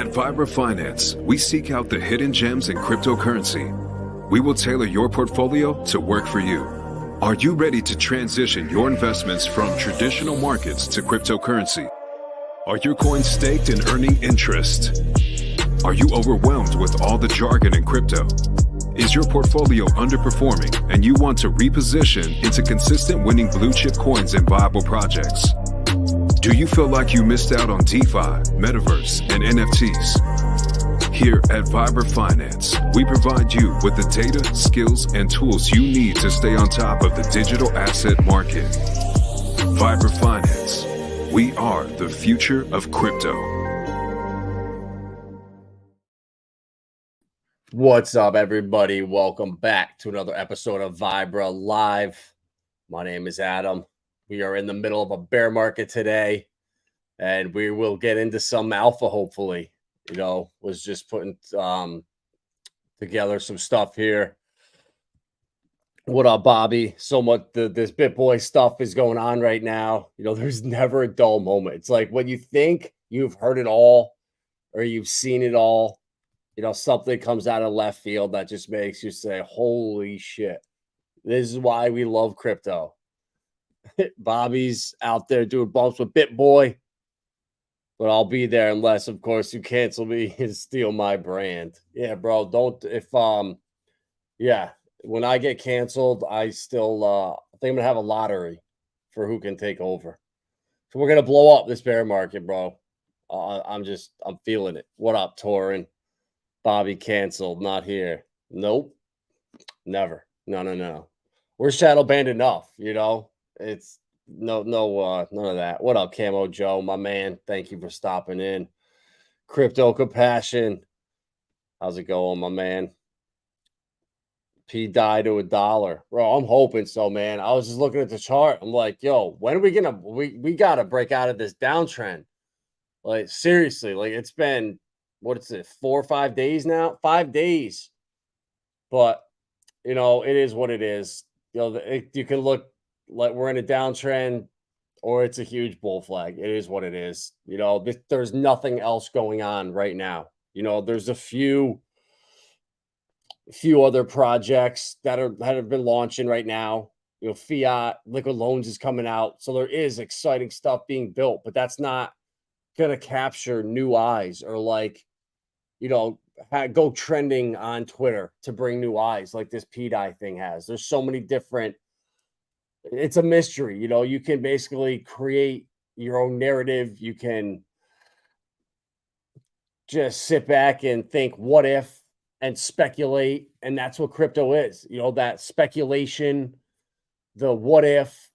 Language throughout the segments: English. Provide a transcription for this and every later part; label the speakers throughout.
Speaker 1: At Vera, we seek out the hidden gems in cryptocurrency. We will tailor your portfolio to work for you. Are you ready to transition your investments from traditional markets to cryptocurrency? Are your coins staked and earning interest? Are you overwhelmed with all the jargon in crypto? Is your portfolio underperforming and you want to reposition into consistent winning blue chip coins and viable projects? Do you feel like you missed out on DeFi, Metaverse, and NFTs? Here at Vera, we provide you with the data, skills, and tools you need to stay on top of the digital asset market. Vera, we are the future of crypto.
Speaker 2: What's up, everybody? Welcome back to another episode of Vera Live. My name is Adam. We are in the middle of a bear market today, and we will get into some alpha, hopefully. Was just putting together some stuff here. What up, Bobby? So much this BitBoy stuff is going on right now. There's never a dull moment. It's like when you think you've heard it all or you've seen it all, something comes out of left field that just makes you say, holy shit, this is why we love crypto. Bobby's out there doing bumps with BitBoy, but I'll be there unless, of course, you cancel me and steal my brand. Yeah, bro, when I get canceled, I still, I think I'm going to have a lottery for who can take over. So we're going to blow up this bear market, bro. I'm feeling it. What up, Torin? Bobby canceled, not here. Nope. Never. No. We're shadow banned enough, It's none of that. What up, Camo Joe, my man? Thank you for stopping in. Crypto Compassion. How's it going, my man? P died to $1. Bro, I'm hoping so, man. I was just looking at the chart. I'm like, yo, when are we gonna we gotta break out of this downtrend? Like, seriously, like it's been, what is it, 4 or 5 days now? 5 days. But, it is what it is. You can look like we're in a downtrend or it's a huge bull flag. It is what it is. There's nothing else going on right now. There's a few other projects that have been launching right now. Fiat, liquid loans is coming out. So there is exciting stuff being built, but that's not going to capture new eyes or go trending on Twitter to bring new eyes like this PDI thing has. There's so many different, it's a mystery. You can basically create your own narrative. You can just sit back and think, what if, and speculate. And that's what crypto is, that speculation, the what if,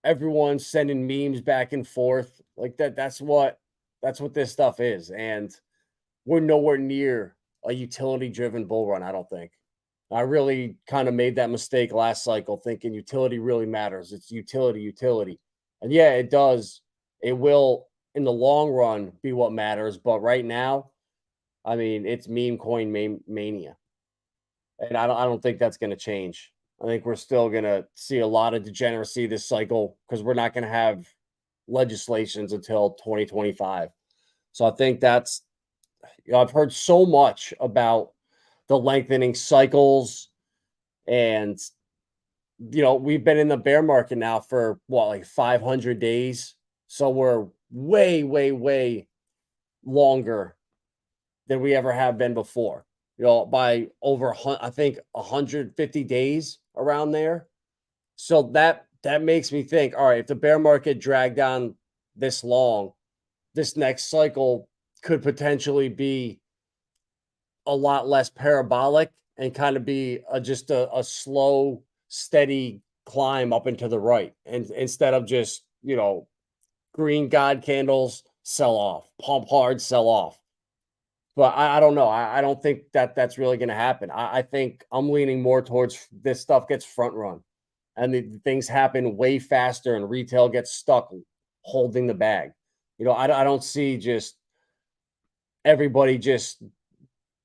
Speaker 2: everyone's sending memes back and forth like that. That's what this stuff is. And we're nowhere near a utility-driven bull run, I don't think. I really kind of made that mistake last cycle, thinking utility really matters. It's utility. And yeah, it does. It will, in the long run, be what matters. But right now, I mean, it's meme coin mania. And I don't think that's going to change. I think we're still going to see a lot of degeneracy this cycle because we're not going to have legislations until 2025. So I think that's, I've heard so much about the lengthening cycles, and we've been in the bear market now for 500 days. So we're way longer than we ever have been before. By over, I think, 150 days around there. So that makes me think, all right, if the bear market dragged on this long, this next cycle could potentially be a lot less parabolic and kind of be just a slow, steady climb up and to the right. And instead of just, green God candles, sell off, pump hard, sell off. But I don't know. I don't think that's really going to happen. I think I'm leaning more towards this stuff gets front run and the things happen way faster and retail gets stuck holding the bag. I don't see just everybody just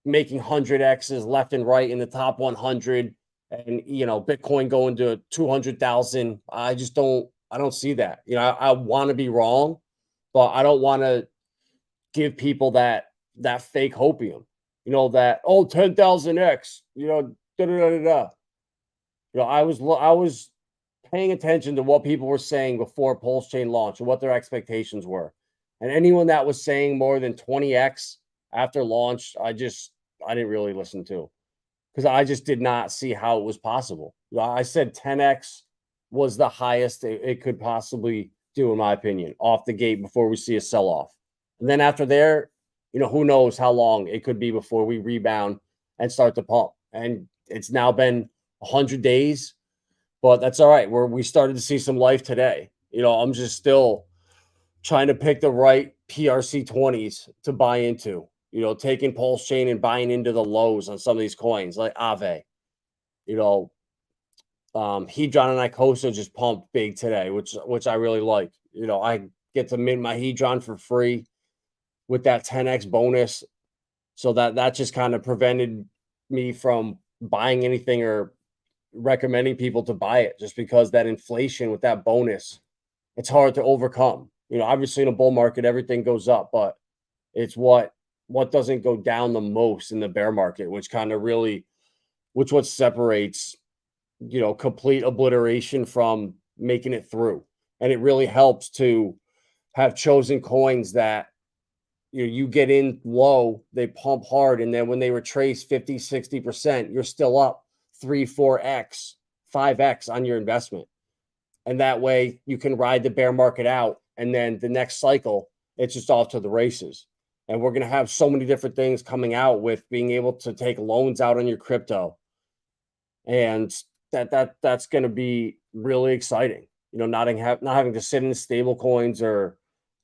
Speaker 2: making 100Xs left and right in the top 100 and, Bitcoin going to 200,000. I don't see that. I want to be wrong, but I don't want to give people that that fake hopium, that, 10,000x, da da da da da. I was paying attention to what people were saying before Pulsechain launched and what their expectations were. And anyone that was saying more than 20x after launch, I didn't really listen to, because I just did not see how it was possible. I said 10x was the highest it could possibly do, in my opinion, off the gate before we see a sell-off. And then after there, who knows how long it could be before we rebound and start to pump. And it's now been 100 days, but that's all right. We started to see some life today. I'm just still trying to pick the right PRC 20s to buy into, taking Pulsechain and buying into the lows on some of these coins like Aave. Hedron and ICOSA just pumped big today, which I really like. I get to mint my Hedron for free with that 10x bonus. So that just kind of prevented me from buying anything or recommending people to buy it, just because that inflation with that bonus, it's hard to overcome. Obviously in a bull market, everything goes up, but it's what doesn't go down the most in the bear market, which what separates, complete obliteration from making it through. And it really helps to have chosen coins that you get in low, they pump hard, and then when they retrace 50, 60%, you're still up 3, 4x, 5x on your investment. And that way you can ride the bear market out, and then the next cycle, it's just off to the races. And we're going to have so many different things coming out with being able to take loans out on your crypto. And that's going to be really exciting. Not having to sit in stable coins or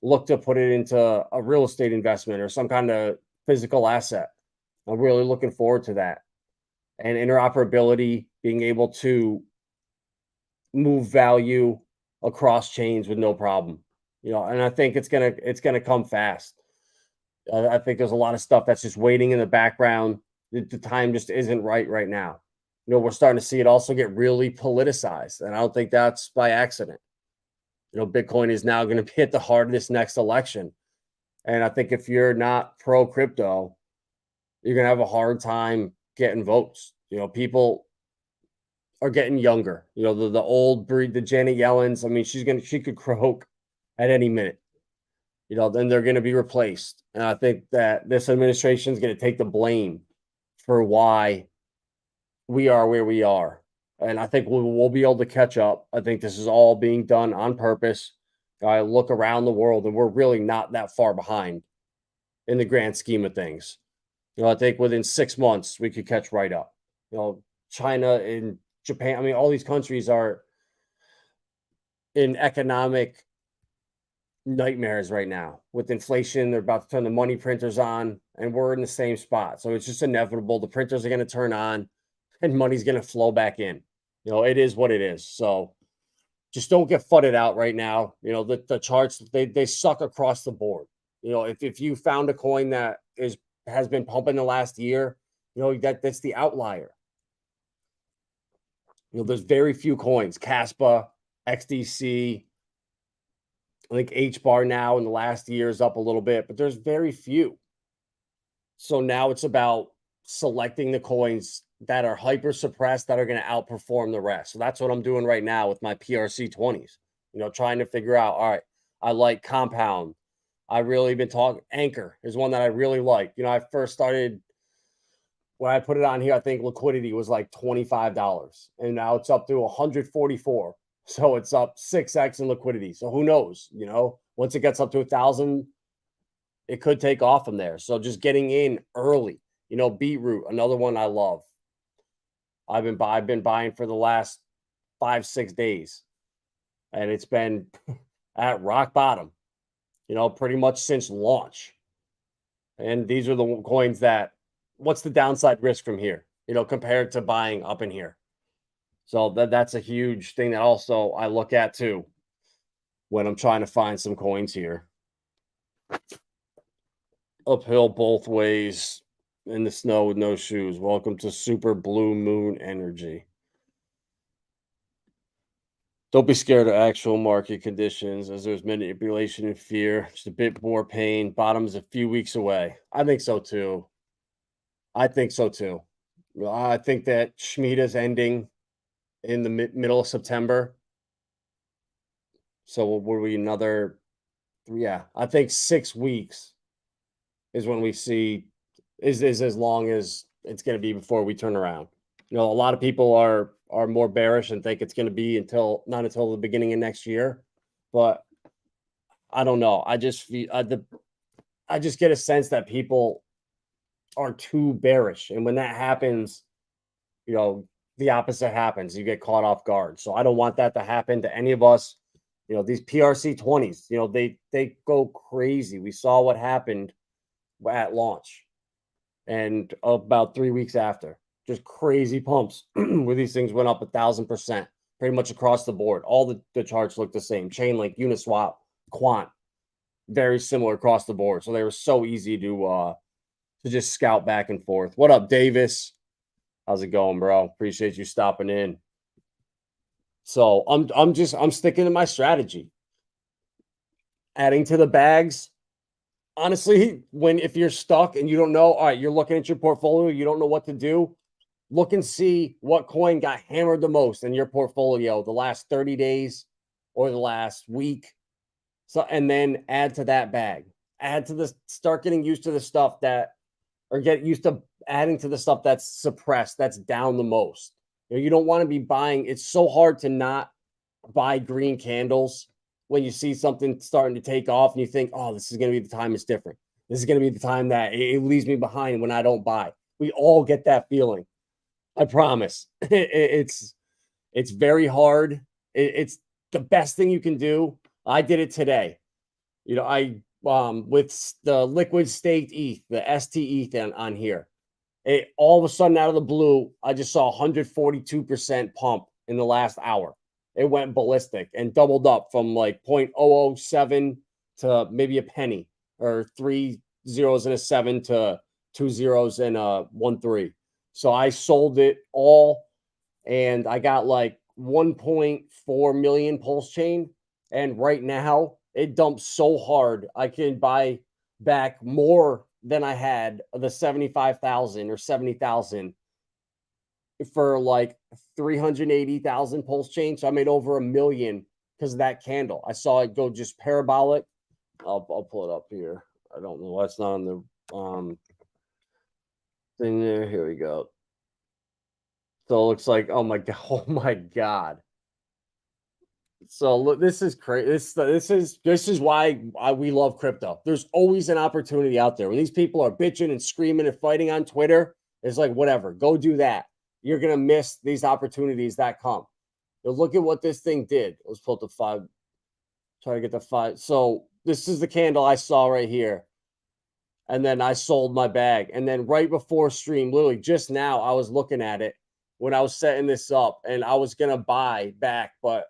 Speaker 2: look to put it into a real estate investment or some kind of physical asset. I'm really looking forward to that. And interoperability, being able to move value across chains with no problem. And I think it's gonna come fast. I think there's a lot of stuff that's just waiting in the background. The time just isn't right now. We're starting to see it also get really politicized, and I don't think that's by accident. Bitcoin is now going to be at the heart of this next election. And I think if you're not pro crypto, you're going to have a hard time getting votes. People are getting younger. The old breed, the Janet Yellens. I mean, she could croak at any minute. Then they're going to be replaced. And I think that this administration is going to take the blame for why we are where we are. And I think we'll be able to catch up. I think this is all being done on purpose. I look around the world, and we're really not that far behind in the grand scheme of things. I think within 6 months, we could catch right up. China and Japan, I mean, all these countries are in economic nightmares right now. With inflation, they're about to turn the money printers on, and we're in the same spot. So it's just inevitable. The printers are going to turn on, and money's going to flow back in. It is what it is. So just don't get fudded out right now. The charts, they suck across the board. If you found a coin that has been pumping the last year, that's the outlier. There's very few coins. Casper, XDC, I think H-bar now in the last year is up a little bit, but there's very few. So now it's about selecting the coins that are hyper suppressed that are going to outperform the rest. So that's what I'm doing right now with my PRC 20s, trying to figure out, all right, I like Compound. I really been talking Anchor is one that I really like. I first started when I put it on here, I think liquidity was like $25, and now it's up to 144. So it's up 6x in liquidity. So who knows, once it gets up to 1,000, it could take off from there. So just getting in early, Beetroot, another one I love. I've been buying for the last 5-6 days, and it's been at rock bottom, pretty much since launch. And these are the coins that, what's the downside risk from here, compared to buying up in here? So that's a huge thing that also I look at too when I'm trying to find some coins here. Uphill both ways in the snow with no shoes. Welcome to Super Blue Moon Energy. Don't be scared of actual market conditions, as there's manipulation and fear. Just a bit more pain. Bottom's a few weeks away. I think so too. I think so too. I think that Shemitah's ending in the middle of September. So what were we another? Yeah, I think 6 weeks is when we see is as long as it's going to be before we turn around. A lot of people are more bearish and think it's going to be not until the beginning of next year, but I don't know. I just feel I just get a sense that people are too bearish, and when that happens, the opposite happens. You get caught off guard. So I don't want that to happen to any of us. These PRC20s, they go crazy. We saw what happened at launch and about 3 weeks after, just crazy pumps where these things went up 1,000%, pretty much across the board. All the charts look the same. Chainlink, Uniswap, Quant, very similar across the board. So they were so easy to just scout back and forth. What up, Davis? How's it going, bro? Appreciate you stopping in. So I'm sticking to my strategy. Adding to the bags. Honestly, if you're stuck and you don't know, all right, you're looking at your portfolio, you don't know what to do, look and see what coin got hammered the most in your portfolio the last 30 days or the last week. So, and then add to that bag. Start getting used to the stuff get used to adding to the stuff that's suppressed, that's down the most. You don't want to be buying. It's so hard to not buy green candles when you see something starting to take off and you think, oh, this is going to be the time it's different. This is going to be the time that it leaves me behind when I don't buy. We all get that feeling. I promise. It's very hard. It's the best thing you can do. I did it today. I with the liquid staked ETH, the ST ETH on here. All of a sudden, out of the blue, I just saw 142% pump in the last hour. It went ballistic and doubled up from like 0.007 to maybe a penny, or 3 zeros and a 7 to 2 zeros and a 1 3. So I sold it all, and I got like 1.4 million Pulsechain. And right now, it dumps so hard, I can buy back more than I had the 75,000 or 70,000 for like 380,000 Pulsechain. So I made over $1 million because of that candle. I saw it go just parabolic. I'll pull it up here. I don't know. That's not on the thing there. Here we go. So it looks like, oh my god, oh my god. So look, this is crazy. This is why we love crypto. There's always an opportunity out there. When these people are bitching and screaming and fighting on Twitter, it's like, whatever, go do that. You're gonna miss these opportunities that come. Look at what this thing did. Let's pull up the 5. Try to get the 5. So this is the candle I saw right here. And then I sold my bag. And then right before stream, literally just now, I was looking at it when I was setting this up, and I was gonna buy back, but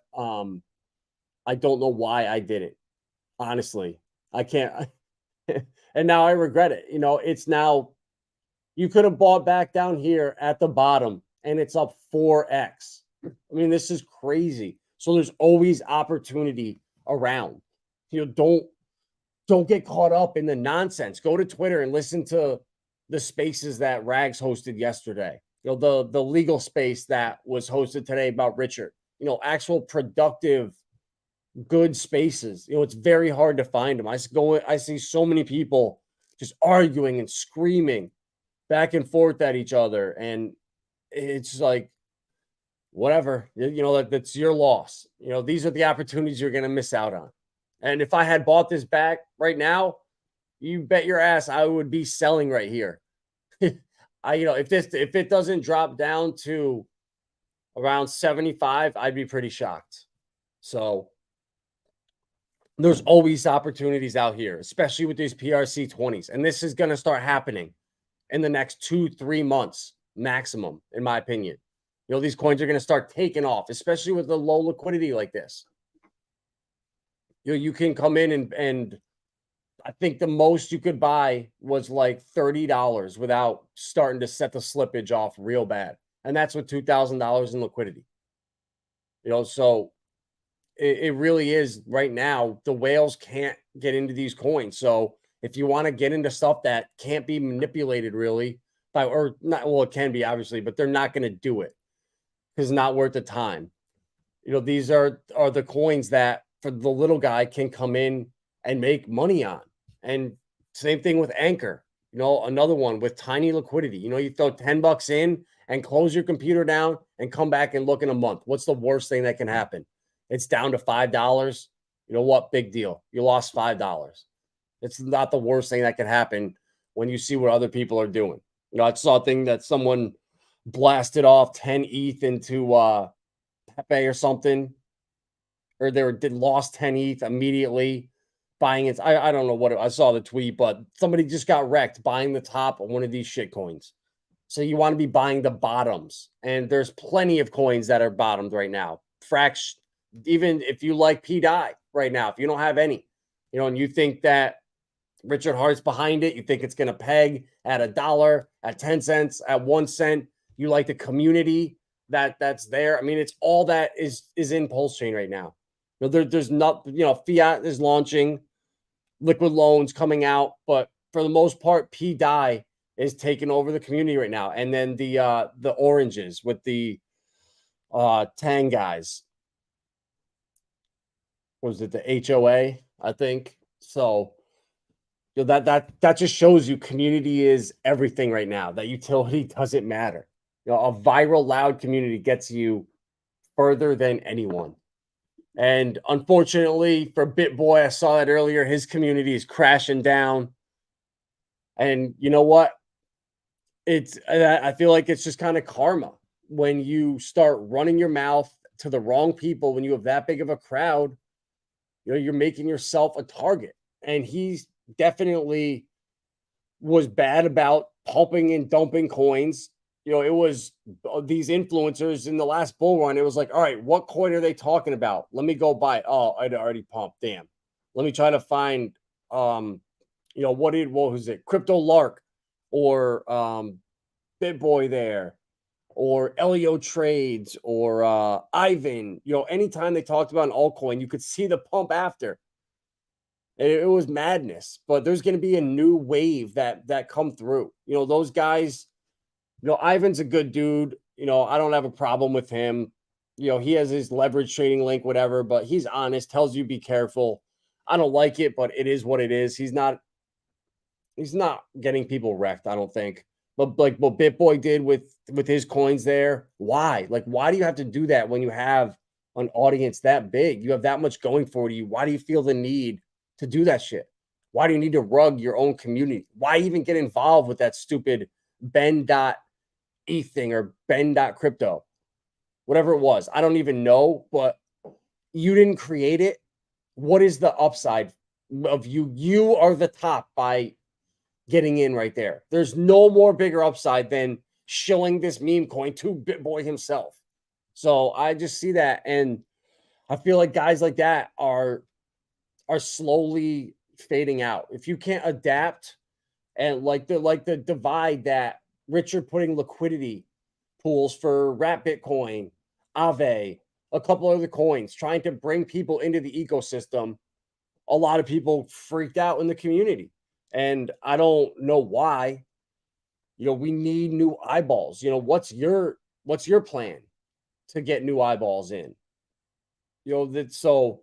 Speaker 2: I don't know why I did it. Honestly, I can't. And now I regret it. It's now, you could have bought back down here at the bottom, and it's up 4x. I mean, this is crazy. So there's always opportunity around. Don't get caught up in the nonsense. Go to Twitter and listen to the spaces that Rags hosted yesterday. The legal space that was hosted today about Richard. Actual productive, good spaces. It's very hard to find them. I see so mmany people just arguing and screaming back and forth at each other, and it's like, whatever. That's your loss. These are the opportunities you're going to miss out on. And if I had bought this back right now, you bet your ass I would be selling right here. If it doesn't drop down to around 75, I'd be pretty shocked. So there's always opportunities out here, especially with these PRC20s. And this is going to start happening in the next 2-3 months maximum, in my opinion. These coins are going to start taking off, especially with the low liquidity like this. You can come in and I think the most you could buy was like $30 without starting to set the slippage off real bad. And that's with $2,000 in liquidity. So It really is right now. The whales can't get into these coins. So if you want to get into stuff that can't be manipulated really by, or not, well, it can be obviously, but they're not going to do it because it's not worth the time. These are the coins that for the little guy can come in and make money on. And same thing with Anchor, another one with tiny liquidity. You throw $10 in and close your computer down and come back and look in a month. What's the worst thing that can happen? It's down to $5. You know what? Big deal. You lost $5. It's not the worst thing that can happen when you see what other people are doing. I saw a thing that someone blasted off 10 ETH into Pepe or something, or they lost 10 ETH immediately buying it. I don't know what I saw the tweet, but somebody just got wrecked buying the top of one of these shit coins. So you want to be buying the bottoms, and there's plenty of coins that are bottomed right now. Even if you like PDI right now, if you don't have any, and you think that Richard Hart's behind it, you think it's going to peg at $1, at 10 cents, at 1 cent. You like the community that's there. I mean, it's all that is in Pulsechain right now. There's not, fiat is launching, liquid loans coming out, but for the most part, PDI is taking over the community right now. And then the oranges with the Tang guys. Was it the HOA? I think so. That just shows you community is everything right now. That utility doesn't matter. A viral loud community gets you further than anyone. And unfortunately for BitBoy, I saw that earlier, his community is crashing down. And you know what? I feel like it's just kind of karma when you start running your mouth to the wrong people. When you have that big of a crowd, you're making yourself a target. And he's definitely was bad about pulping and dumping coins. It was these influencers in the last bull run. It was like, all right, what coin are they talking about? Let me go buy it. Oh, I'd already pumped. Damn. Let me try to find, what was it? Crypto Lark or BitBoy there or Elio Trades or Ivan. Anytime they talked about an altcoin, you could see the pump after. It was madness, but there's going to be a new wave that come through. Those guys. Ivan's a good dude. I don't have a problem with him. He has his leverage trading link, whatever, but he's honest, tells you be careful. I don't like it, but it is what it is. He's not getting people wrecked, I don't think. But like what BitBoy did with his coins there, why? Like, why do you have to do that when you have an audience that big? You have that much going for you. Why do you feel the need to do that shit? Why do you need to rug your own community? Why even get involved with that stupid Ben.eth thing or Ben.crypto? Whatever it was. I don't even know, but you didn't create it. What is the upside of you? You are the top by getting in right there. There's no more bigger upside than shilling this meme coin to BitBoy himself. So I just see that, and I feel like guys like that are slowly fading out. If you can't adapt, and like the divide that Richard putting liquidity pools for Wrap Bitcoin, Aave, a couple other coins, trying to bring people into the ecosystem, a lot of people freaked out in the community. And I don't know why. We need new eyeballs. What's your plan to get new eyeballs in? So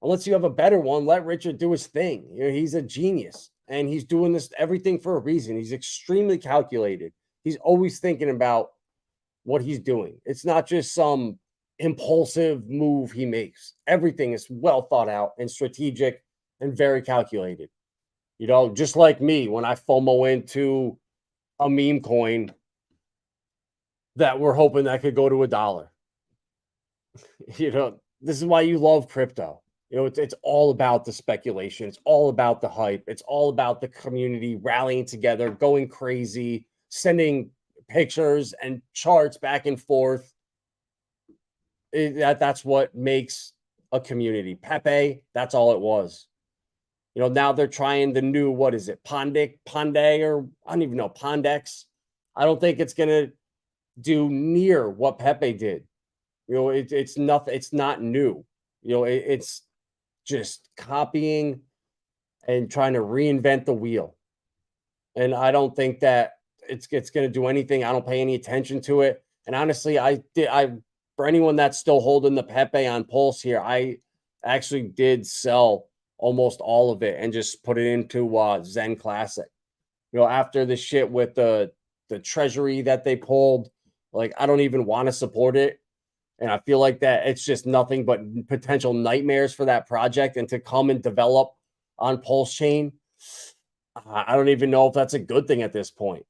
Speaker 2: unless you have a better one, let Richard do his thing. He's a genius, and he's doing this everything for a reason. He's extremely calculated. He's always thinking about what he's doing. It's not just some impulsive move he makes. Everything is well thought out and strategic and very calculated. Just like me, when I FOMO into a meme coin that we're hoping that could go to $1. This is why you love crypto. It's all about the speculation. It's all about the hype. It's all about the community rallying together, going crazy, sending pictures and charts back and forth. That's what makes a community. Pepe, that's all it was. Now they're trying the new, what is it? Ponde, or I don't even know, Pondex. I don't think it's going to do near what Pepe did. It's nothing. It's not new. It's just copying and trying to reinvent the wheel. And I don't think that it's going to do anything. I don't pay any attention to it. And honestly, for anyone that's still holding the Pepe on Pulse here, I actually did sell almost all of it and just put it into Zen Classic. After the shit with the treasury that they pulled, like I don't even want to support it. And I feel like that it's just nothing but potential nightmares for that project. And to come and develop on Pulse Chain, I don't even know if that's a good thing at this point.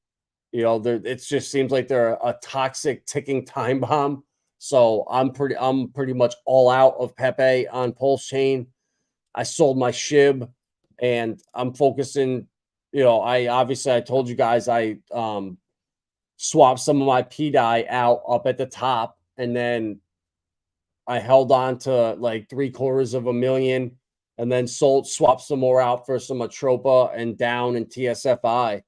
Speaker 2: It just seems like they're a toxic ticking time bomb. So I'm pretty much all out of Pepe on Pulse Chain. I sold my SHIB and I'm focusing. I told you guys I swapped some of my PDI out up at the top, and then I held on to like 750,000 and then swapped some more out for some Atropa and down in TSFI.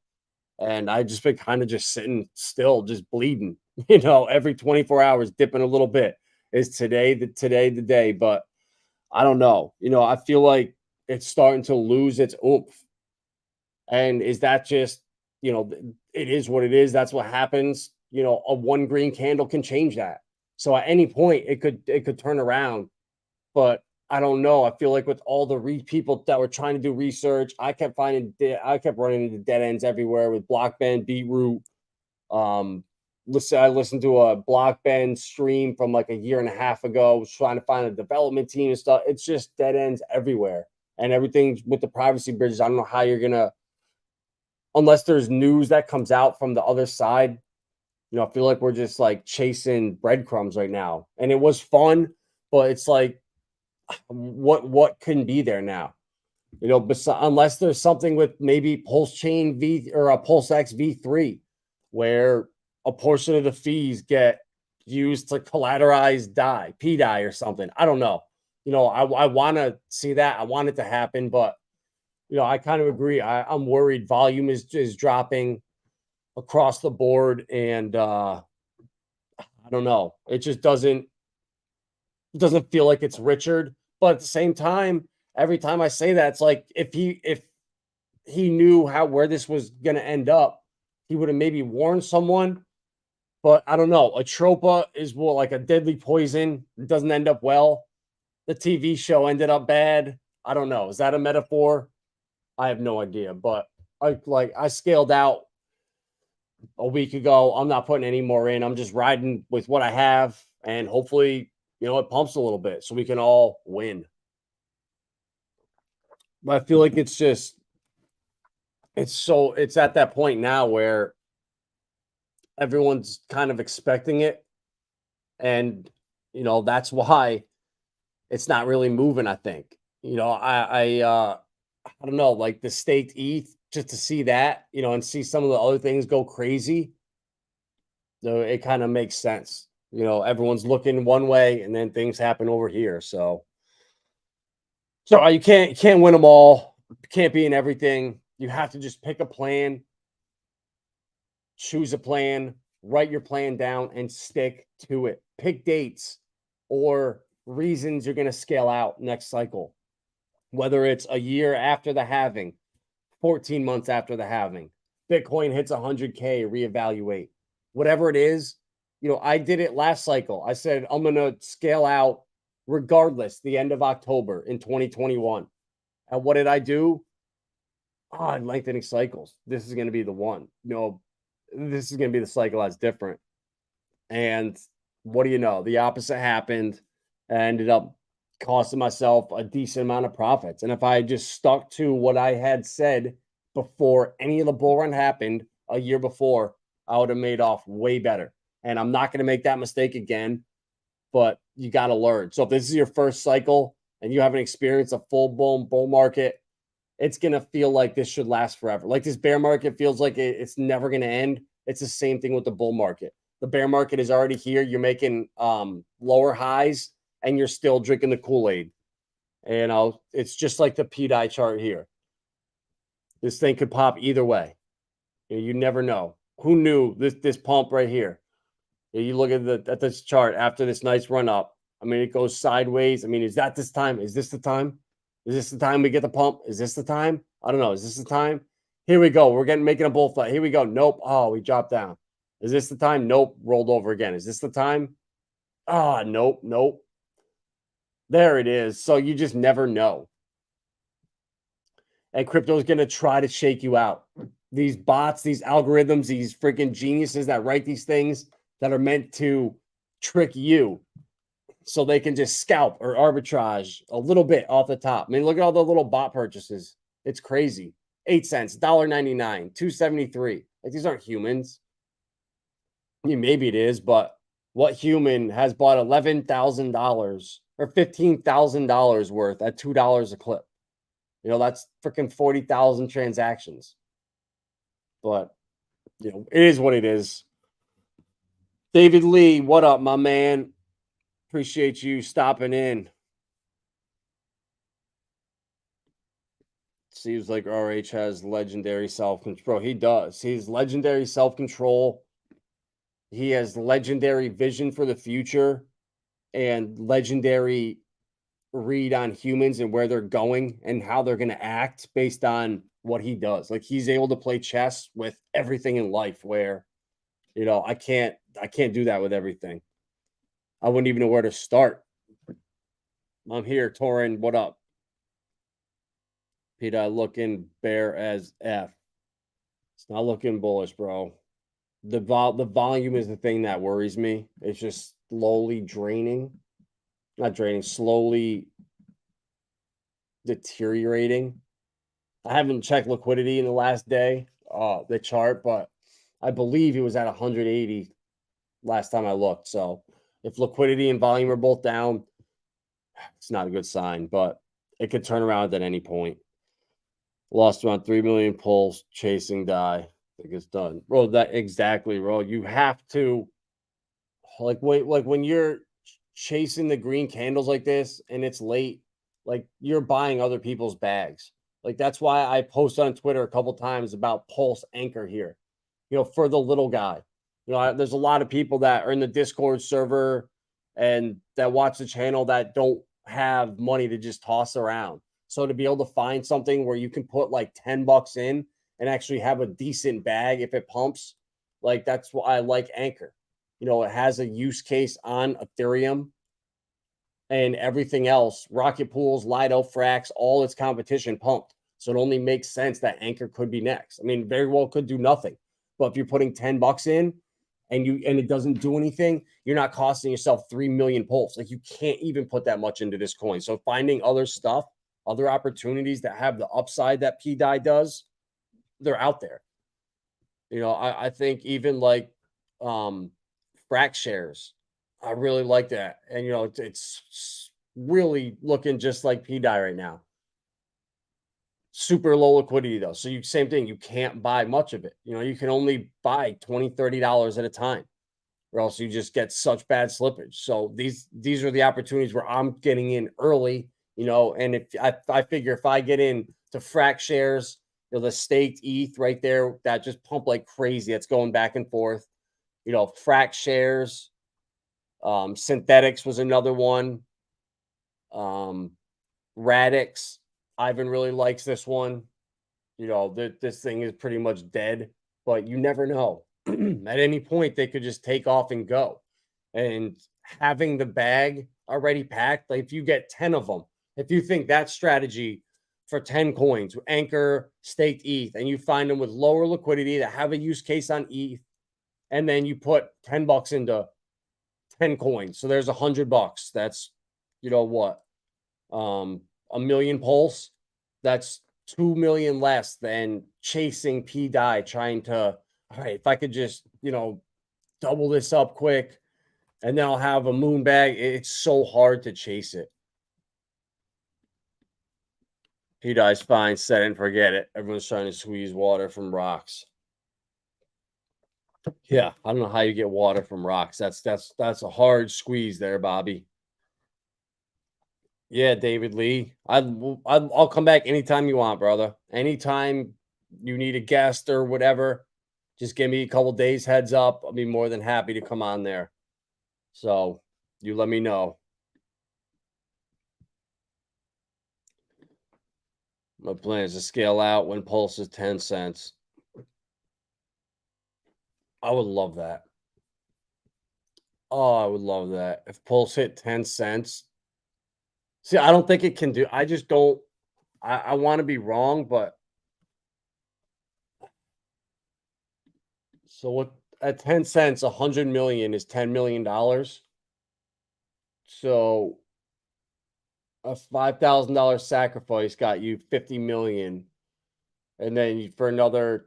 Speaker 2: And I just been kind of just sitting still, just bleeding, every 24 hours, dipping a little bit. Is today the day? But I don't know. I feel like it's starting to lose its oomph. And is that just, it is what it is. That's what happens. A one green candle can change that. So at any point it could turn around. But I don't know. I feel like with all the people that were trying to do research, I kept running into dead ends everywhere with Blockbend, Beetroot. I listened to a Blockbend stream from like a year and a half ago, trying to find a development team and stuff. It's just dead ends everywhere. And everything with the privacy bridges, I don't know how you're gonna, unless there's news that comes out from the other side. I feel like we're just like chasing breadcrumbs right now. And it was fun, but it's like, what can be there now? Unless there's something with maybe Pulse Chain V or a PulseX V3, where a portion of the fees get used to collateralize PDI or something. I don't know. I want to see that. I want it to happen, but I kind of agree. I'm worried. Volume is dropping across the board, and I don't know. It just doesn't feel like it's Richard. But at the same time, every time I say that, it's like if he knew where this was going to end up, he would have maybe warned someone. But I don't know. Atropa is like a deadly poison. It doesn't end up well. The TV show ended up bad. I don't know. Is that a metaphor? I have no idea. But I scaled out a week ago. I'm not putting any more in. I'm just riding with what I have, and hopefully, it pumps a little bit so we can all win. But I feel like it's at that point now where everyone's kind of expecting it. And, that's why it's not really moving, I think. I don't know, like the staked ETH, just to see that, and see some of the other things go crazy. So it kind of makes sense. Everyone's looking one way and then things happen over here. So you can't win them all. You can't be in everything. You have to just pick a plan, choose a plan, write your plan down and stick to it. Pick dates or reasons you're going to scale out next cycle, whether it's a year after the halving, 14 months after the halving, Bitcoin hits 100K, reevaluate, whatever it is. I did it last cycle. I said, I'm going to scale out regardless the end of October in 2021. And what did I do? Lengthening cycles. This is going to be the one. This is going to be the cycle that's different. And what do you know? The opposite happened. I ended up costing myself a decent amount of profits. And if I had just stuck to what I had said before any of the bull run happened a year before, I would have made off way better. And I'm not going to make that mistake again, but you got to learn. So if this is your first cycle and you haven't experienced a full-blown bull market, it's going to feel like this should last forever. Like this bear market feels like it's never going to end. It's the same thing with the bull market. The bear market is already here. You're making lower highs and you're still drinking the Kool-Aid. And it's just like the PDI chart here. This thing could pop either way. You never know. Who knew this pump right here? You look at this chart after this nice run up. I mean, it goes sideways. I mean, is that this time? Is this the time? Is this the time we get the pump? Is this the time? I don't know. Is this the time? Here we go. We're making a bull flat. Here we go. Nope. Oh, we dropped down. Is this the time? Nope. Rolled over again. Is this the time? Ah, nope. Nope. There it is. So you just never know. And crypto is going to try to shake you out. These bots, these algorithms, these freaking geniuses that write these things that are meant to trick you so they can just scalp or arbitrage a little bit off the top. I mean, look at all the little bot purchases. It's crazy. 8 cents, $1.99, $2.73. Like, these aren't humans. I mean, maybe it is, but what human has bought $11,000 or $15,000 worth at $2 a clip? You know, that's freaking 40,000 transactions. But, you know, it is what it is. David Lee, what up, my man? Appreciate you stopping in. Seems like RH has legendary self-control. He does. He's legendary self-control. He has legendary vision for the future and legendary read on humans and where they're going and how they're going to act based on what he does. Like, he's able to play chess with everything in life, where, you know, I can't do that with everything. I wouldn't even know where to start. I'm here, Torin. What up? Peter, looking bear as F. It's not looking bullish, bro. The volume is the thing that worries me. It's just slowly draining. Not draining, slowly deteriorating. I haven't checked liquidity in the last day, the chart, but I believe it was at 180 last time I looked. So if liquidity and volume are both down, it's not a good sign, but it could turn around at any point. Lost around 3 million pulls chasing die. I think it's done, bro. That exactly, bro. You have to, like, wait, like when you're chasing the green candles like this and it's late, like, you're buying other people's bags. Like, that's why I post on Twitter a couple times about Pulse Anchor here, you know, for the little guy. You know, there's a lot of people that are in the Discord server and that watch the channel that don't have money to just toss around. So to be able to find something where you can put like $10 in and actually have a decent bag if it pumps, like, that's why I like Anchor. You know, it has a use case on Ethereum and everything else. Rocket Pools, Lido, Frax, all its competition pumped. So it only makes sense that Anchor could be next. I mean, very well could do nothing. But if you're putting $10 in and it doesn't do anything, you're not costing yourself 3 million pulls. Like, you can't even put that much into this coin. So finding other stuff, other opportunities that have the upside that PDI does, they're out there. You know, I think even like Frax shares, I really like that. And, you know, it's really looking just like PDI right now. Super low liquidity though. So same thing, you can't buy much of it. You know, you can only buy $20, $30 at a time, or else you just get such bad slippage. So these are the opportunities where I'm getting in early, you know, and if I figure if I get in to Frax shares, you know, the staked ETH right there, that just pump like crazy. It's going back and forth. You know, Frax shares, Synthetics was another one. Radix, Ivan really likes this one. You know, this thing is pretty much dead, but you never know. At any point, they could just take off and go. And having the bag already packed, like if you get 10 of them, if you think that strategy for 10 coins, Anchor, staked ETH, and you find them with lower liquidity that have a use case on ETH, and then you put $10 into 10 coins. So there's $100. That's, you know what? A million pulse. That's 2 million less than chasing PDI, trying to, all right, if I could just, you know, double this up quick and then I'll have a moon bag. It's so hard to chase it. PDI's fine, set it and forget it. Everyone's trying to squeeze water from rocks. Yeah, I don't know how you get water from rocks. That's a hard squeeze there, Bobby. Yeah, David Lee. I'll come back anytime you want, brother. Anytime you need a guest or whatever, just give me a couple days heads up. I'll be more than happy to come on there. So you let me know. My plan is to scale out when Pulse is 10 cents. I would love that. Oh, I would love that. If Pulse hit 10 cents. See, I don't think it can do. I just don't. I want to be wrong, but so what at 10 cents, 100 million is $10 million. So a $5,000 sacrifice got you 50 million. And then for another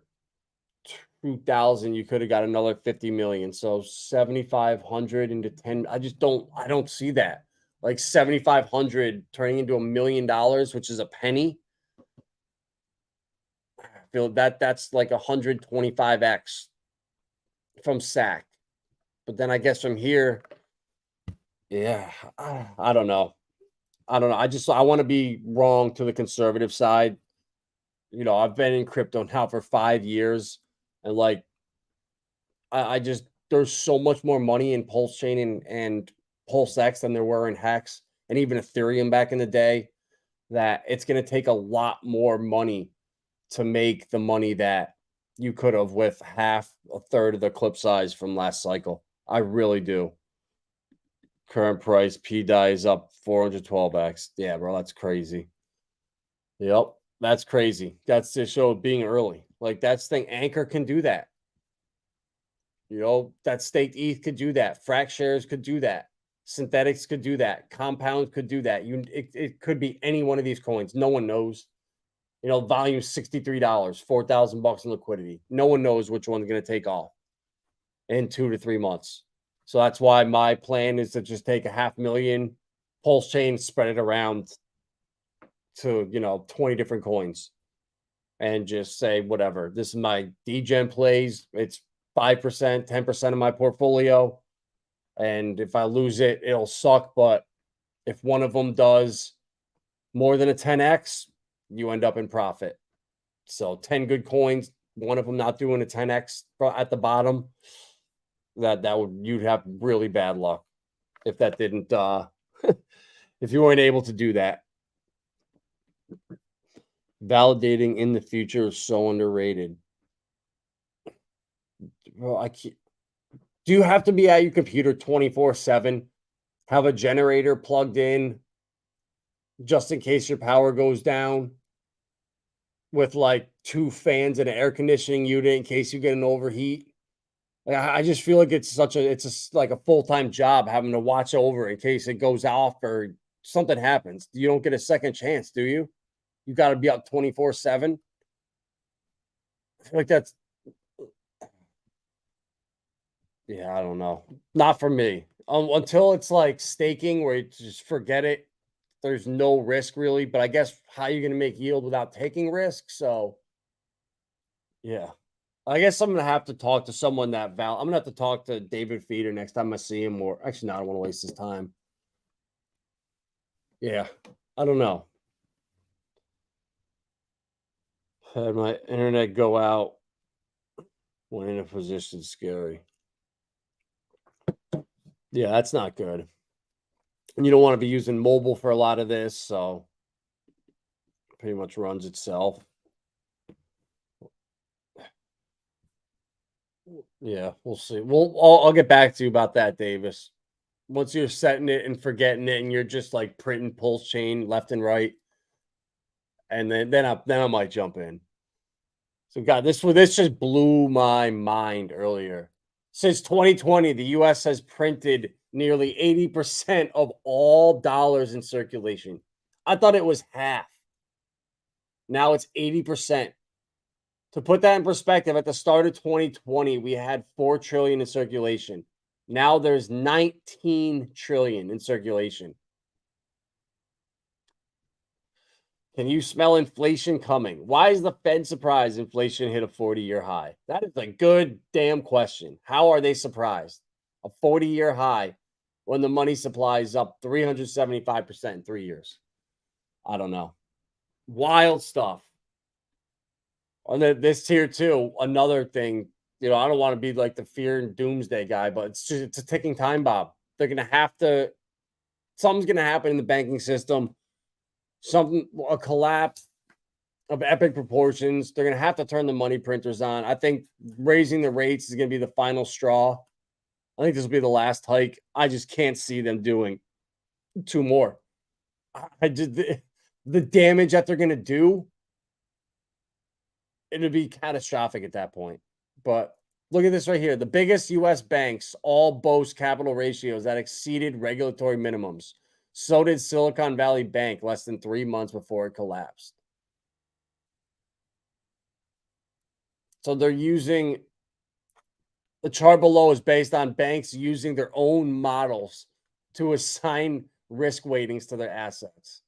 Speaker 2: 2,000, you could have got another 50 million. So 7,500 into 10. I don't see that. Like 7,500 turning into $1 million, which is a penny. I feel that's like 125x from SAC. But then I guess from here, yeah, I don't know. I want to be wrong to the conservative side. You know, I've been in crypto now for 5 years, and like I just there's so much more money in Pulsechain and PulseX than there were in HEX and even Ethereum back in the day, that it's going to take a lot more money to make the money that you could have with a third of the clip size from last cycle. I really do. Current price, P-DAI is up 412x. Yeah, bro, that's crazy. Yep, that's crazy. That's to show being early. Like that's thing. Anchor can do that. You know, that staked ETH could do that. Frac shares could do that. Synthetics could do that. Compound could do that. It could be any one of these coins. No one knows. You know, volume $63, $4,000 in liquidity. No one knows which one's going to take off in 2 to 3 months. So that's why my plan is to just take 500,000 Pulsechain, spread it around to, 20 different coins and just say, whatever, this is my degen plays. It's 5%, 10% of my portfolio. And if I lose it, it'll suck. But if one of them does more than a 10x, you end up in profit. So 10 good coins, one of them not doing a 10x at the bottom, you'd have really bad luck if that didn't if you weren't able to do that. Validating in the future is so underrated. Well, I can't. Do you have to be at your computer 24/7? Have a generator plugged in just in case your power goes down, with like 2 fans and an air conditioning unit in case you get an overheat? Like, I just feel like it's like a full-time job having to watch over in case it goes off or something happens. You don't get a second chance, do you? You got to be up 24/7. I feel like that's, yeah, I don't know. Not for me. Until it's like staking where you just forget it. There's no risk really, but I guess how are you going to make yield without taking risk? So, yeah. I guess I'm going to have to talk to someone I'm going to have to talk to David Feeder next time I see him, or actually, no, I don't want to waste his time. Yeah. I don't know. Had my internet go out when in a position scary. Yeah, that's not good. And you don't want to be using mobile for a lot of this, so it pretty much runs itself. Yeah, we'll see. I'll get back to you about that, Davis. Once you're setting it and forgetting it, and you're just like printing Pulsechain left and right, and then I might jump in. So, God, this just blew my mind earlier. Since 2020, the U.S. has printed nearly 80% of all dollars in circulation. I thought it was half. Now it's 80%. To put that in perspective, at the start of 2020, we had 4 trillion in circulation. Now there's 19 trillion in circulation. Can you smell inflation coming? Why is the Fed surprised inflation hit a 40-year high? That is a good damn question. How are they surprised? A 40-year high when the money supply is up 375% in 3 years. I don't know. Wild stuff. On this tier 2, another thing, I don't want to be like the fear and doomsday guy, but it's a ticking time bomb. They're going to have to, something's going to happen in the banking system. A collapse, of epic proportions. They're going to have to turn the money printers on. I think raising the rates is going to be the final straw. I think this will be the last hike. I just can't see them doing 2 more. I did the damage that they're going to do. It'll be catastrophic at that point. But look at this right here. The biggest U.S. banks all boast capital ratios that exceeded regulatory minimums. So did Silicon Valley Bank less than 3 months before it collapsed. So they're using the chart below is based on banks using their own models to assign risk weightings to their assets.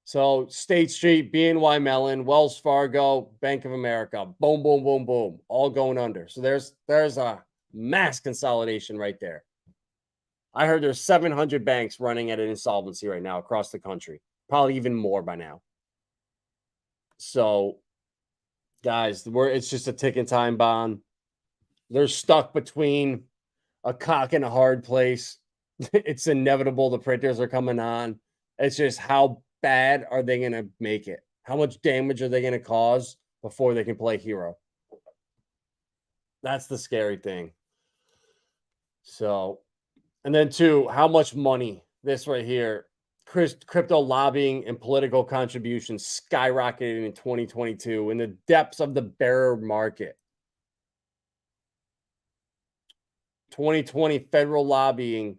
Speaker 2: So State Street, BNY Mellon, Wells Fargo, Bank of America, boom, boom, boom, boom, all going under. So there's a mass consolidation right there. I heard there's 700 banks running at an insolvency right now across the country, probably even more by now. So, guys, it's just a ticking time bomb. They're stuck between a cock and a hard place. It's inevitable. The printers are coming on. It's just how bad are they going to make it? How much damage are they going to cause before they can play hero? That's the scary thing. So, and then 2, how much money? This right here, crypto lobbying and political contributions skyrocketed in 2022 in the depths of the bear market. 2020 federal lobbying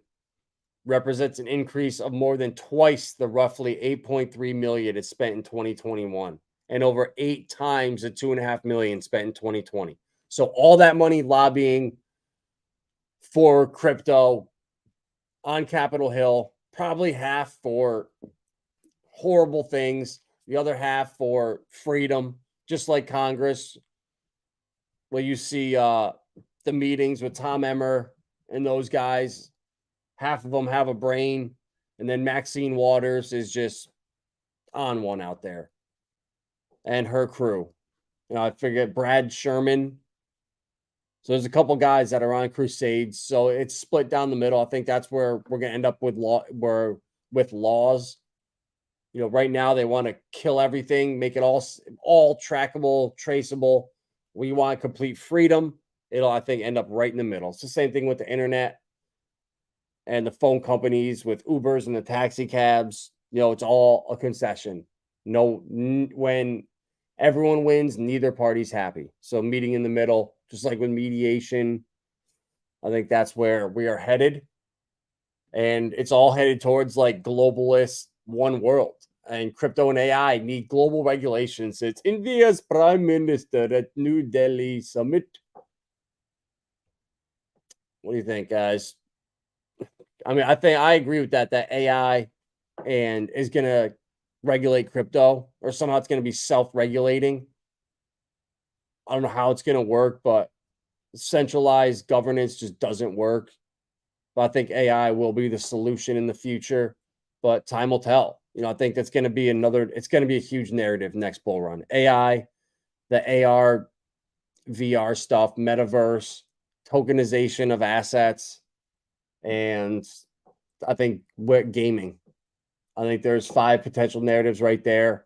Speaker 2: represents an increase of more than twice the roughly 8.3 million it spent in 2021 and over 8 times the 2.5 million spent in 2020. So all that money lobbying for crypto on Capitol Hill, probably half for horrible things, the other half for freedom, just like Congress, where you see the meetings with Tom Emmer and those guys. Half of them have a brain, and then Maxine Waters is just on one out there, and her crew. I forget Brad Sherman. So there's a couple guys that are on crusades. So it's split down the middle. I think that's where we're going to end up with laws. Right now they want to kill everything, make it all trackable, traceable. We want complete freedom. It'll, I think, end up right in the middle. It's the same thing with the internet and the phone companies with Ubers and the taxi cabs. It's all a concession. When everyone wins, neither party's happy. So meeting in the middle, just like with mediation, I think that's where we are headed. And it's all headed towards like globalist one world. And crypto and AI need global regulations. It's India's Prime Minister at New Delhi Summit. What do you think, guys? I mean, I agree with that AI and is going to regulate crypto, or somehow it's going to be self-regulating. I don't know how it's going to work, but centralized governance just doesn't work. But I think AI will be the solution in the future, but time will tell. I think that's going to be it's going to be a huge narrative next bull run. AI, the AR, VR stuff, metaverse, tokenization of assets, and I think gaming. I think there's 5 potential narratives right there.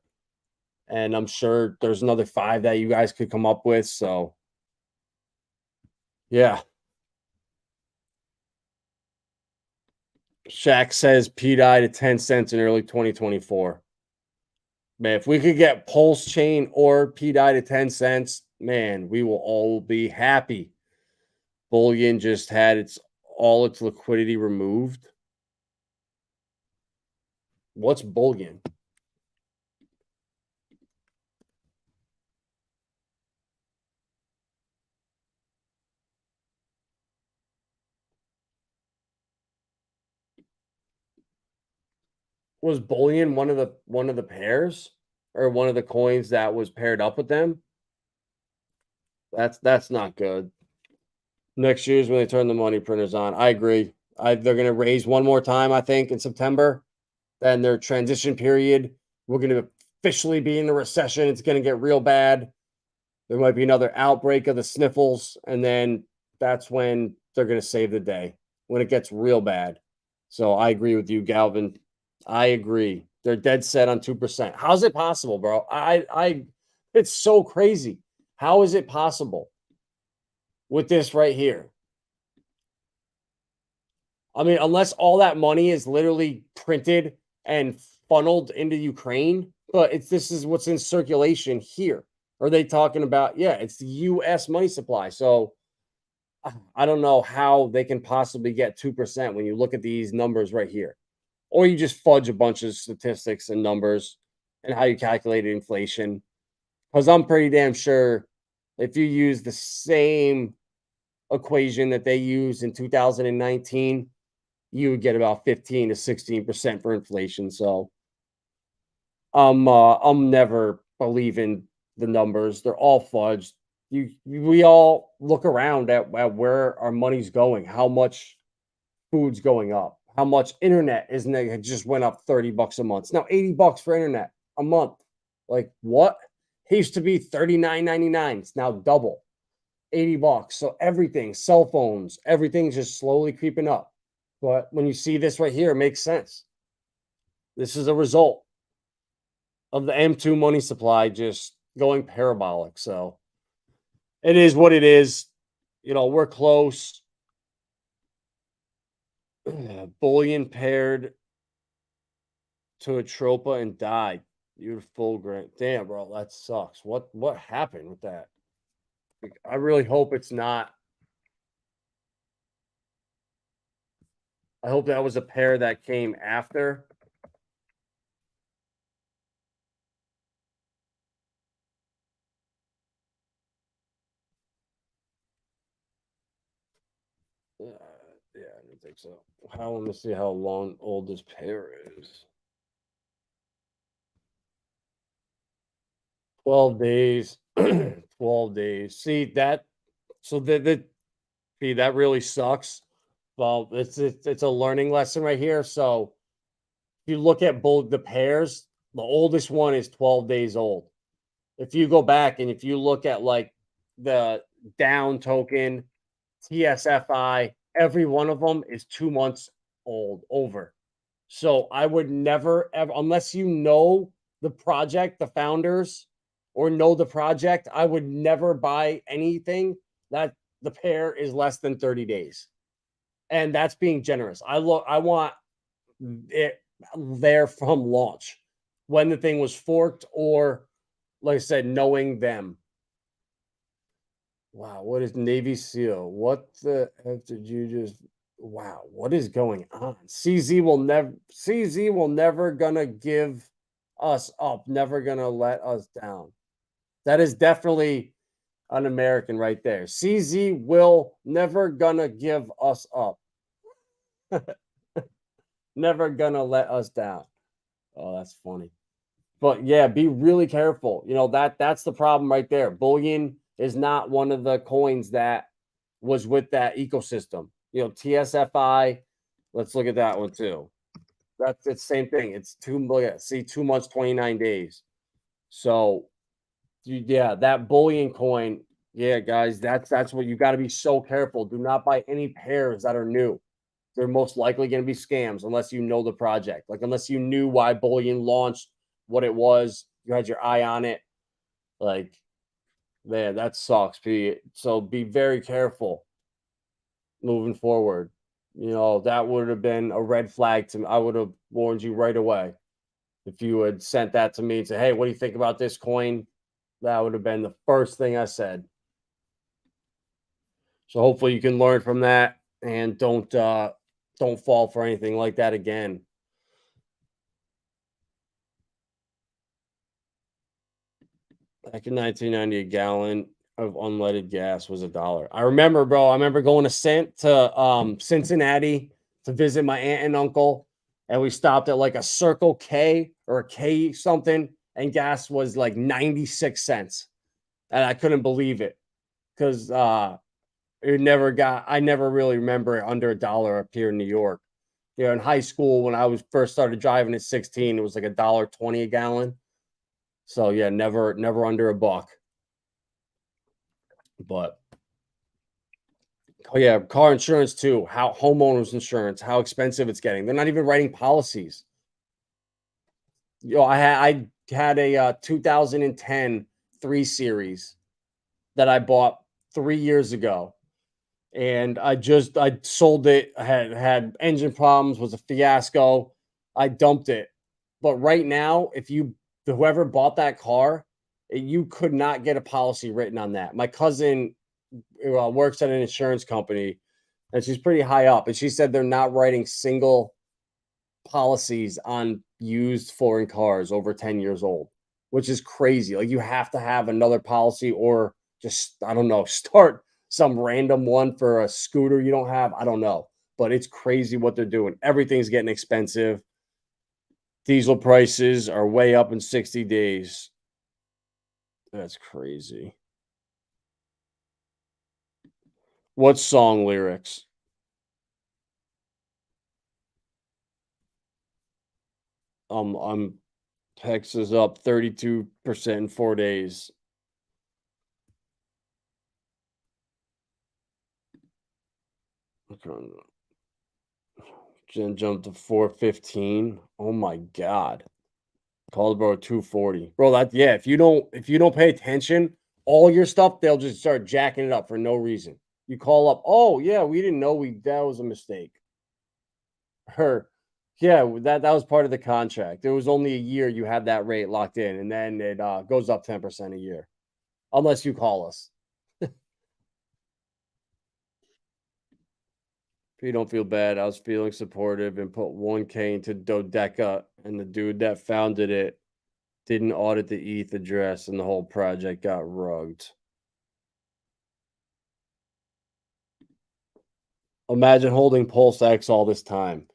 Speaker 2: And I'm sure there's another 5 that you guys could come up with. So, yeah. Shaq says P died at 10 cents in early 2024. Man, if we could get Pulsechain or P died at 10 cents, man, we will all be happy. Bullion just had all its liquidity removed. What's bullion? Was bullion one of the pairs, or one of the coins that was paired up with them? That's not good. Next year's when they turn the money printers on. I agree. They're going to raise one more time, I think, in September. Then their transition period, we're going to officially be in a recession. It's going to get real bad. There might be another outbreak of the sniffles, and then that's when they're going to save the day, when it gets real bad. So I agree with you, Galvin. I agree. They're dead set on 2%. How's it possible, bro? It's so crazy. How is it possible with this right here? I mean, unless all that money is literally printed and funneled into Ukraine, but this is what's in circulation here. Are they talking about? Yeah, it's the U.S. money supply. So I don't know how they can possibly get 2% when you look at these numbers right here. Or you just fudge a bunch of statistics and numbers and how you calculated inflation. Because I'm pretty damn sure if you use the same equation that they used in 2019, you would get about 15 to 16% for inflation. So I'm never believing the numbers. They're all fudged. We all look around at where our money's going, how much food's going up, how much internet it just went up $30 a month. It's now $80 for internet a month. Like what? It used to be $39.99. It's now double. $80. So everything, cell phones, everything's just slowly creeping up. But when you see this right here, it makes sense. This is a result of the M2 money supply just going parabolic. So it is what it is. You know, we're close. Bullion paired to a tropa and died. Beautiful, great. Damn, bro, that sucks. What happened with that? I really hope it's not. I hope that was a pair that came after. Yeah, I don't think so. Let me see how old this pair is. 12 days. 12 days. See that? So see, that really sucks. Well, it's a learning lesson right here. So if you look at both the pairs, the oldest one is 12 days old. If you go back and if you look at like the down token, TSFI, every one of them is 2 months old over. So I would never ever, unless you know the project, the founders, or know the project, I would never buy anything that the pair is less than 30 days. And that's being generous. I want it there from launch when the thing was forked, or like I said, knowing them. Wow, what is Navy SEAL? What the F did you just? Wow, what is going on? CZ will never gonna give us up, never gonna let us down. That is definitely an American right there. CZ will never gonna give us up. Never gonna let us down. Oh, that's funny. But yeah, be really careful. You know, that's the problem right there. Bullion is not one of the coins that was with that ecosystem. You know, TSFI, let's look at that one too. That's the same thing. It's 2 months, 29 days. So yeah, that bullion coin, yeah, guys, that's what you got to be so careful. Do not buy any pairs that are new. They're most likely going to be scams unless you know the project. Like unless you knew why bullion launched, what it was, you had your eye on it. Like, man, that sucks. So be very careful moving forward. You know, that would have been a red flag to me. I would have warned you right away if you had sent that to me and said, hey, what do you think about this coin? That would have been the first thing I said. So hopefully you can learn from that and don't fall for anything like that again. Back in 1990, a gallon of unleaded gas was $1. I remember, bro. I remember going to Cincinnati to visit my aunt and uncle, and we stopped at like a Circle K or a K something, and gas was like 96 cents, and I couldn't believe it because I never really remember it under $1 up here in New York. You know, in high school when I was first started driving at 16, it was like $1.20 a gallon. So yeah, never under $1. But oh yeah, car insurance too. How homeowners insurance, how expensive it's getting. They're not even writing policies. I had a 2010 3 Series that I bought 3 years ago, and I sold it. I had engine problems, was a fiasco. I dumped it. But right now, if whoever bought that car, you could not get a policy written on that. My cousin works at an insurance company, and she's pretty high up, and she said they're not writing single policies on used foreign cars over 10 years old, which is crazy. Like, you have to have another policy, or just, I don't know, start some random one for a scooter you don't have. I don't know, but it's crazy what they're doing. Everything's getting expensive. Diesel prices are way up in 60 days. That's crazy. What song lyrics? I'm Texas up 32% in 4 days. Gen jumped to 415. Oh my god. Called bro 240. Bro, if you don't pay attention, all your stuff, they'll just start jacking it up for no reason. You call up, oh yeah, we didn't know that was a mistake. Yeah, that was part of the contract. It was only a year you had that rate locked in, and then it goes up 10% a year. Unless you call us. If you don't feel bad, I was feeling supportive and put 1K into Dodeca, and the dude that founded it didn't audit the ETH address, and the whole project got rugged. Imagine holding PulseX all this time.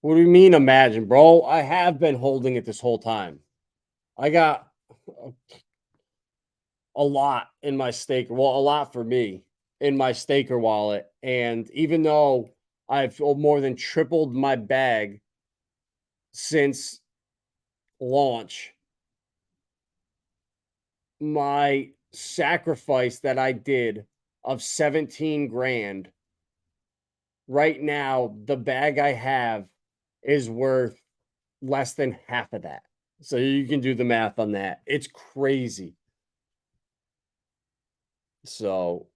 Speaker 2: What do you mean imagine, bro? I have been holding it this whole time. I got a lot in my staker. Well, a lot for me in my staker wallet. And even though I've more than tripled my bag since launch, my sacrifice that I did of 17 grand, right now, the bag I have is worth less than half of that. So you can do the math on that. It's crazy. So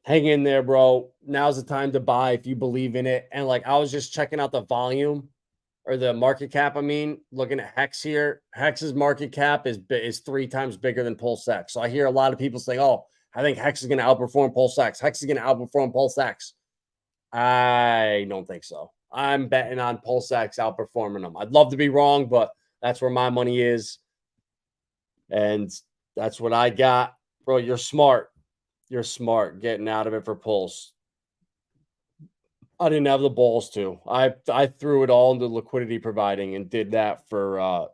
Speaker 2: hang in there, bro. Now's the time to buy if you believe in it. And like, I was just checking out the volume or the market cap. I mean, looking at HEX here. HEX's market cap is 3 times bigger than PulseX. So I hear a lot of people saying, "Oh, I think HEX is going to outperform PulseX. HEX is going to outperform PulseX." I don't think so. I'm betting on PulseX outperforming them. I'd love to be wrong, but that's where my money is. And that's what I got. Bro, you're smart. You're smart getting out of it for Pulse. I didn't have the balls to. I threw it all into liquidity providing and did that for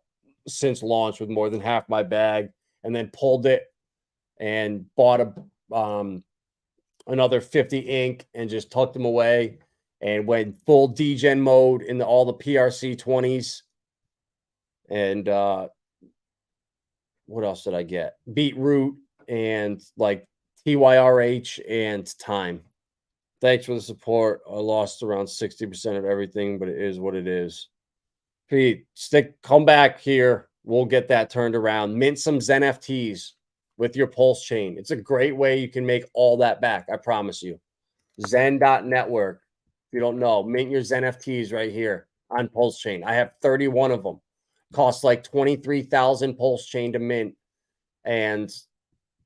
Speaker 2: since launch with more than half my bag, and then pulled it and bought another 50 ink and just tucked them away and went full degen mode in all the PRC 20s. And what else did I get? Beetroot and like TYRH and time. Thanks for the support. I lost around 60% of everything, but it is what it is. Pete, come back here. We'll get that turned around. Mint some ZenFTs with your Pulse chain. It's a great way you can make all that back. I promise you. Zen.network. If you don't know, mint your ZenFTs right here on Pulse chain. I have 31 of them. Costs like 23,000 Pulse chain to mint. And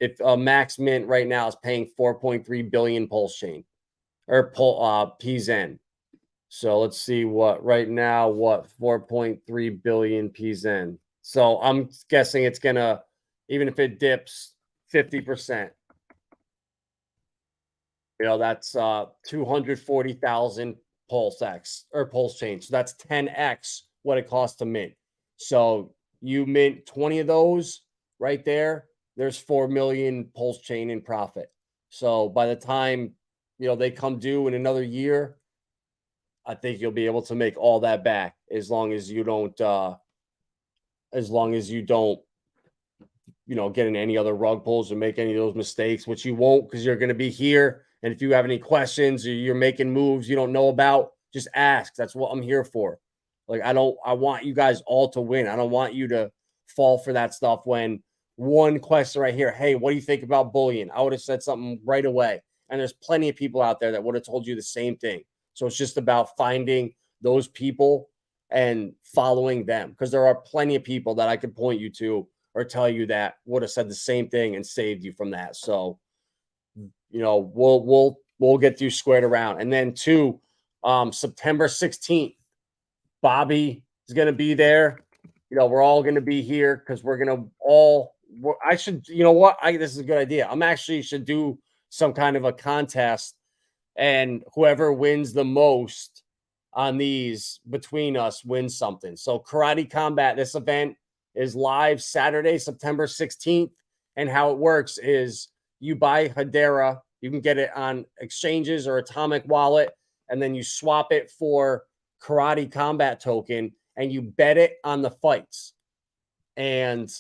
Speaker 2: if max mint right now is paying 4.3 billion Pulse chain or PZen. So let's see what right now, 4.3 billion PZen. So I'm guessing it's gonna, even if it dips 50%, that's 240,000 PulseX or Pulse chain. So that's 10x what it costs to mint. So you mint 20 of those right there, there's 4 million Pulse chain in profit. So by the time they come due in another year, I think you'll be able to make all that back as long as you don't get in any other rug pulls or make any of those mistakes, which you won't, because you're going to be here. And if you have any questions or you're making moves you don't know about, just ask. That's what I'm here for. Like, I want you guys all to win. I don't want you to fall for that stuff when one question right here, hey, what do you think about bullion? I would have said something right away. And there's plenty of people out there that would have told you the same thing. So it's just about finding those people and following them, because there are plenty of people that I could point you to or tell you that would have said the same thing and saved you from that. So, you know, we'll get you squared around. And then two, September 16th, Bobby is going to be there. You know, we're all going to be here because we're going to all, I should, you know what? This is a good idea. I'm actually should do some kind of a contest, and whoever wins the most on these between us wins something. So Karate Combat, this event is live Saturday, September 16th. And how it works is you buy Hedera, you can get it on exchanges or Atomic Wallet, and then you swap it for Karate Combat token and you bet it on the fights. And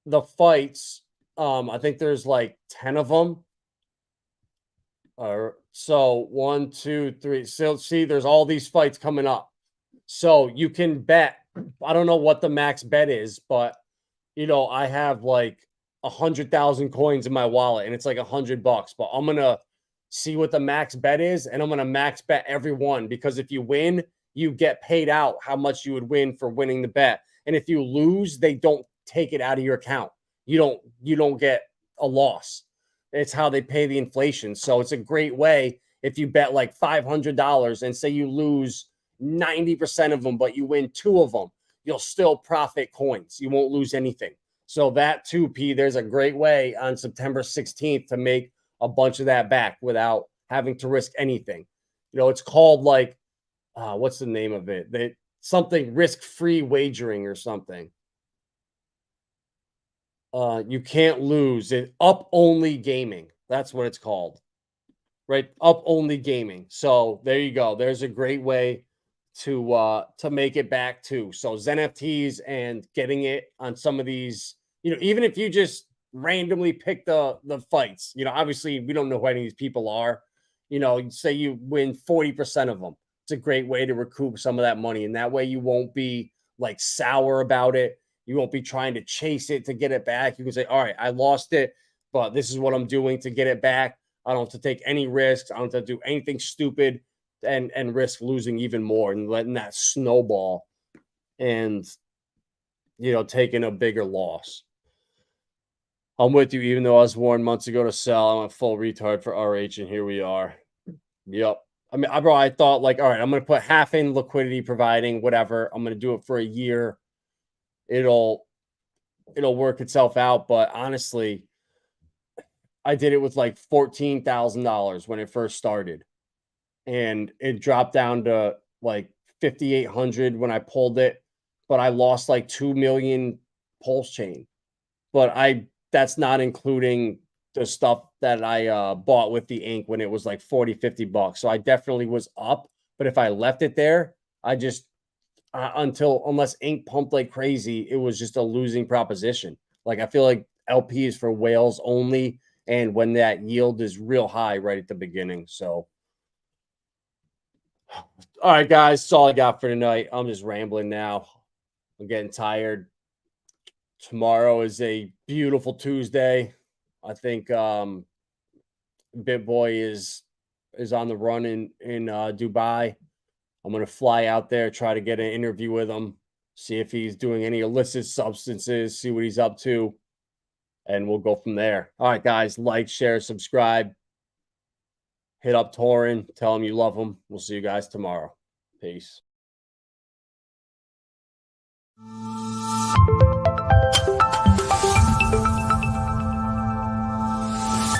Speaker 2: the fights, I think there's like 10 of them. So 1, 2, 3. So see, there's all these fights coming up. So you can bet. I don't know what the max bet is, but you know, I have like 100,000 coins in my wallet and it's like $100. But I'm gonna see what the max bet is, and I'm gonna max bet everyone, because if you win, you get paid out how much you would win for winning the bet. And if you lose, they don't take it out of your account. You don't get a loss. It's how they pay the inflation. So it's a great way if you bet like $500 and say you lose 90% of them, but you win 2 of them, you'll still profit coins. You won't lose anything. So that too, P, there's a great way on September 16th to make a bunch of that back without having to risk anything. You know, it's called like, what's the name of it? Something risk-free wagering or something. You can't lose it. Up only gaming. That's what it's called. Right? Up only gaming. So there you go. There's a great way to make it back too. So ZenFTs and getting it on some of these, you know, even if you just randomly pick the fights, you know, obviously we don't know who any of these people are. You know, say you win 40% of them. It's a great way to recoup some of that money. And that way you won't be like sour about it. You won't be trying to chase it to get it back. You can say, all right, I lost it, but this is what I'm doing to get it back. I don't have to take any risks. I don't have to do anything stupid and risk losing even more and letting that snowball and, you know, taking a bigger loss. I'm with you, even though I was warned months ago to sell. I'm a full retard for RH, and here we are. Yep. I mean, I thought like, all right, I'm going to put half in liquidity providing, whatever. I'm going to do it for a year. It'll work itself out. But honestly, I did it with like $14,000 when it first started, and it dropped down to like 5,800 when I pulled it, but I lost like 2 million Pulsechain. But that's not including the stuff that I bought with the ink when it was like 40, $50. So I definitely was up. But if I left it there, I just unless ink pumped like crazy, it was just a losing proposition. Like, I feel like LP is for whales only, and when that yield is real high right at the beginning. So, all right, guys, that's all I got for tonight. I'm just rambling now. I'm getting tired. Tomorrow is a beautiful Tuesday. I think BitBoy is on the run in Dubai. I'm going to fly out there, try to get an interview with him, see if he's doing any illicit substances, see what he's up to, and we'll go from there. All right, guys, like, share, subscribe. Hit up Torin. Tell him you love him. We'll see you guys tomorrow. Peace.